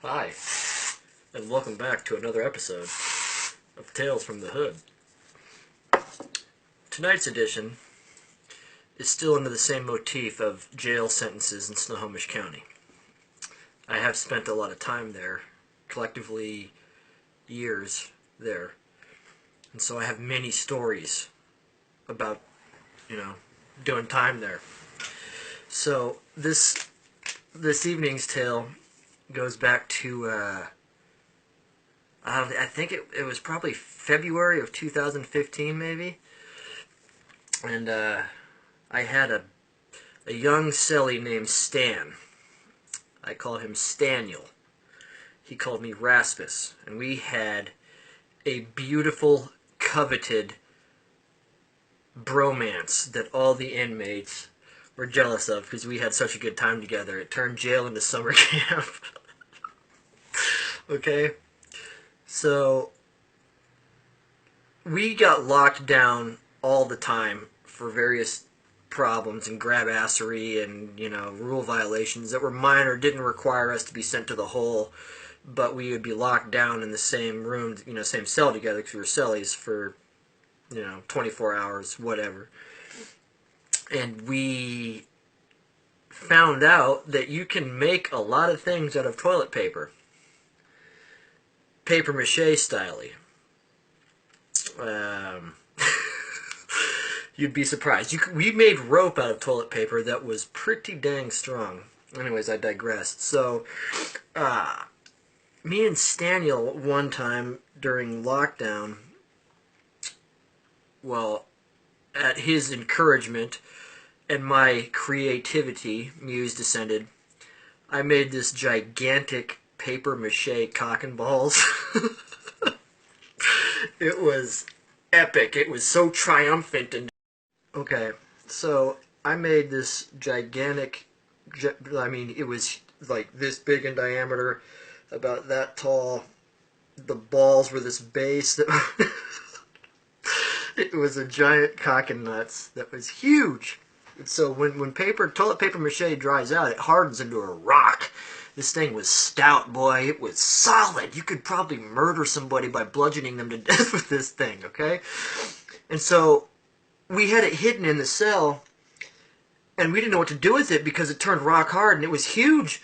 Hi, and welcome back to another episode of Tales from the Hood. Tonight's edition is still under the same motif of jail sentences in Snohomish County. I have spent a lot of time there, collectively years there, and so I have many stories about, doing time there. So this evening's tale goes back to, I think it was probably February of 2015, maybe. And I had a young cellie named Stan. I called him Staniel. He called me Rasmus. And we had a beautiful, coveted bromance that all the inmates were jealous of because we had such a good time together. It turned jail into summer camp. Okay? So, we got locked down all the time for various problems and grabassery and, rule violations that were minor, didn't require us to be sent to the hole, but we would be locked down in the same room, same cell together because we were cellies for, 24 hours, whatever. And we found out that you can make a lot of things out of toilet paper. Paper mache style-y. You'd be surprised. We made rope out of toilet paper that was pretty dang strong. Anyways, I digressed. So, me and Staniel one time during lockdown, well, at his encouragement and my creativity, muse descended, I made this gigantic paper mache cock and balls. It was epic. It was so triumphant. And okay, so I made this gigantic, it was like this big in diameter, about that tall. The balls were this base that it was a giant cock and nuts that was huge. And so when toilet paper mache dries out, it hardens into a rock. This thing was stout, boy. It was solid. You could probably murder somebody by bludgeoning them to death with this thing, okay? And so we had it hidden in the cell, and we didn't know what to do with it because it turned rock hard, and it was huge.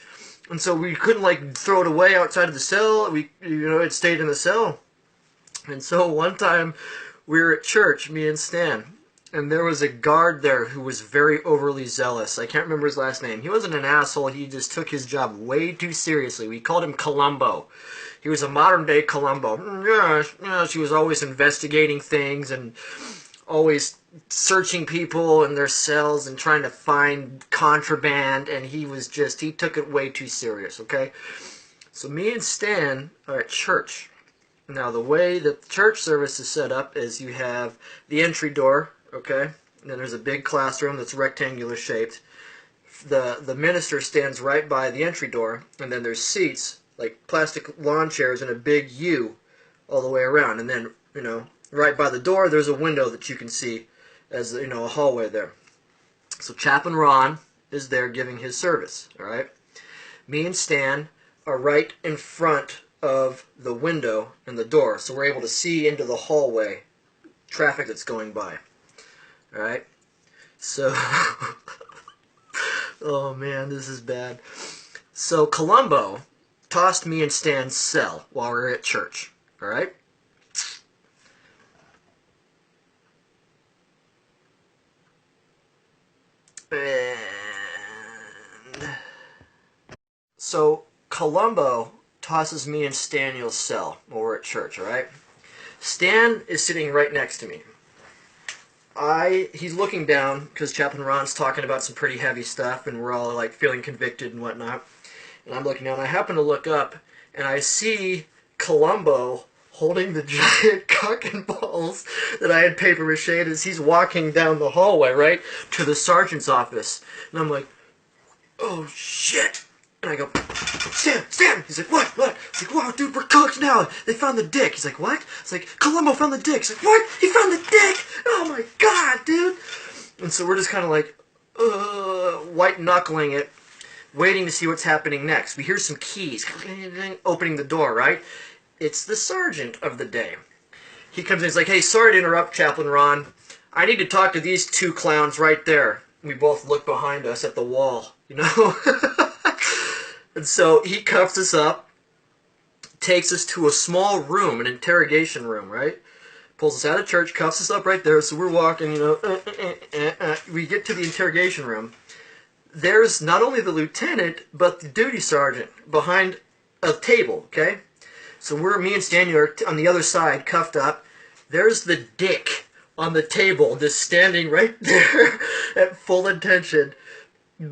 And so we couldn't, throw it away outside of the cell. It stayed in the cell. And so one time we were at church, me and Stan, and there was a guard there who was very overly zealous. I can't remember his last name. He wasn't an asshole. He just took his job way too seriously. We called him Columbo. He was a modern-day Columbo. Yes, he was always investigating things and always searching people in their cells and trying to find contraband, and he took it way too serious, okay? So me and Stan are at church. Now, the way that the church service is set up is you have the entry door, okay? And then there's a big classroom that's rectangular shaped. The minister stands right by the entry door, and then there's seats, like plastic lawn chairs, and a big U all the way around. And then, right by the door, there's a window that you can see as, a hallway there. So Chaplain Ron is there giving his service, all right? Me and Stan are right in front of the window and the door, so we're able to see into the hallway traffic that's going by. All right? So, oh man, this is bad. So Columbo tossed me in Stan's cell while we were at church. All right? And so Columbo tosses me in Staniel's cell while we're at church, all right? Stan is sitting right next to me. He's looking down because Chaplain Ron's talking about some pretty heavy stuff, and we're all like feeling convicted and whatnot. And I'm looking down. I happen to look up, and I see Columbo holding the giant cock and balls that I had paper mache as he's walking down the hallway, right, to the sergeant's office. And I'm like, oh shit. And I go, Stan! He's like, what? I was like, wow, dude, we're cooked now. They found the dick. He's like, what? It's like, Columbo found the dick. He's like, what? He found the dick! Oh my god, dude! And so we're just kind of like, white-knuckling it. waiting to see what's happening next. We hear some keys opening the door, right? It's the sergeant of the day. He comes in, he's like, hey, sorry to interrupt, Chaplain Ron. I need to talk to these two clowns right there. We both look behind us at the wall, you know? And so he cuffs us up, takes us to a small room, an interrogation room, right? Pulls us out of church, cuffs us up right there, so we're walking, you know, we get to the interrogation room. There's not only the lieutenant, but the duty sergeant behind a table, okay? So me and Staniel are on the other side, cuffed up. There's the dick on the table, just standing right there at full attention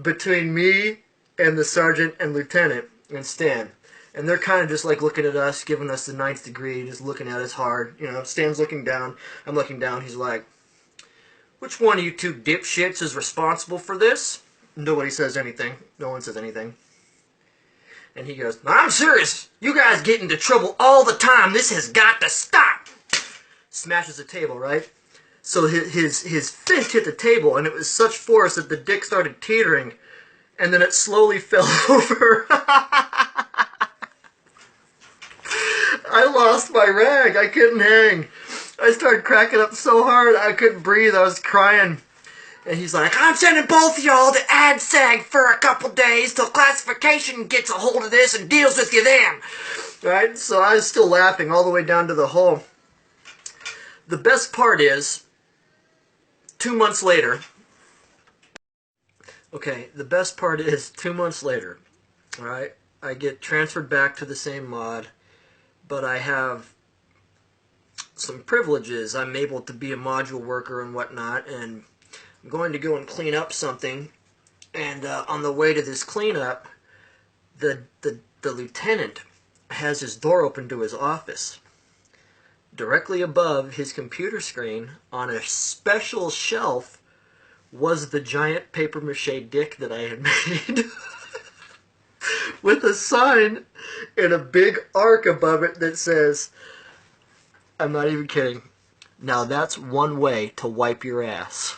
between me and the sergeant and lieutenant and Stan. And they're kind of just like looking at us, giving us the 9th degree, just looking at us hard. You know, Stan's looking down, I'm looking down. He's like, which one of you two dipshits is responsible for this? Nobody says anything. No one says anything. And he goes, I'm serious. You guys get into trouble all the time. This has got to stop. Smashes the table, right? So his fist hit the table, and it was such force that the dick started teetering, and then it slowly fell over. I lost my rag. I couldn't hang. I started cracking up so hard I couldn't breathe. I was crying. And he's like, I'm sending both of y'all to ADSAG for a couple days till classification gets a hold of this and deals with you then. Right? So I was still laughing all the way down to the hole. The best part is, 2 months later, the best part is 2 months later, right? I get transferred back to the same mod, but I have some privileges. I'm able to be a module worker and whatnot, and I'm going to go and clean up something, and on the way to this cleanup, the lieutenant has his door open to his office. Directly above his computer screen, on a special shelf, was the giant papier-mâché dick that I had made. With a sign and a big arc above it that says, I'm not even kidding, now that's one way to wipe your ass.